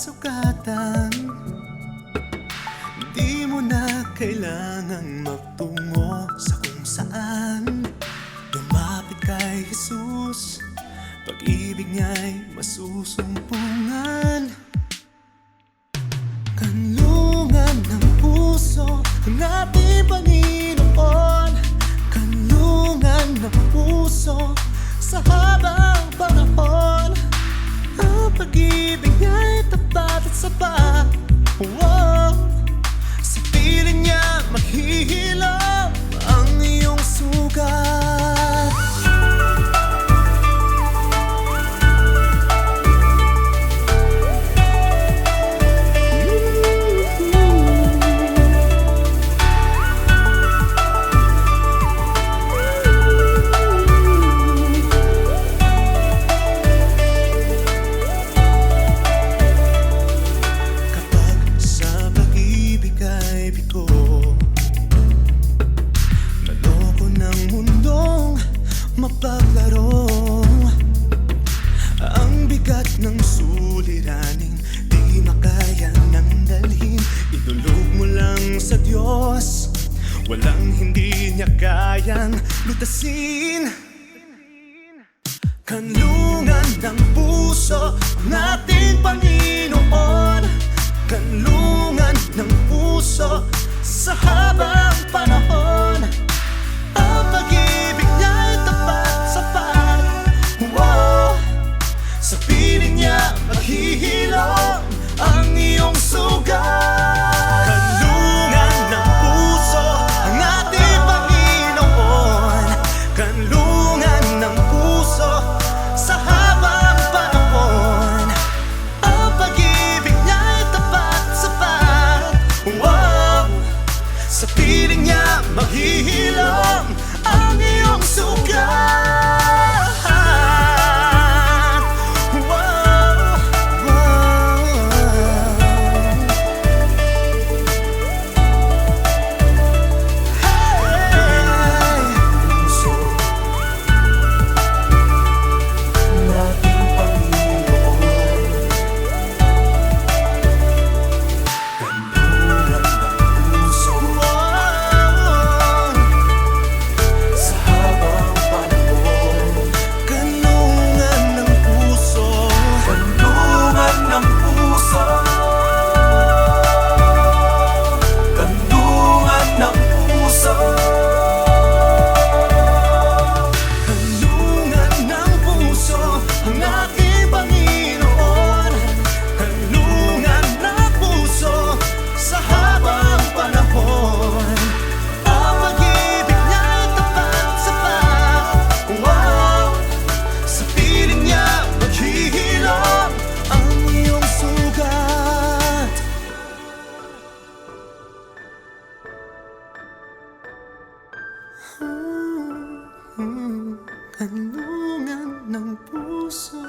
sukatan. Di mo na kailangang magtungo sa kung saan. Lumapit kay Jesus, pag-ibig niya'y masusumpungan. Kanlungan ng puso ng ating Panginoon. Kanlungan ng puso sa habang panahon. Ang pag-ibig niya'y tapat at sapat. Sa piling niya maghihilom ang iyong sugat. Mapaglaro ang bigat ng suliraning di makayang nang dalhin. Idulog mo lang sa Diyos, walang hindi niya kayang lutasin. Kanlungan ng puso ang ating Panginoon. Kanlungan ng puso sa habang panahon. Ang pag-ibig niya'y tapat, sapat. Sa piling niya maghihilom ang iyong sugat. Kanlungan ng puso ang ating Panginoon. Kanlungan ng puso sa habang panahon. Ang pag-ibig niya'y tapat, sapat. Sa piling niya maghihilom ang iyong sugat. Kanlungan ng puso.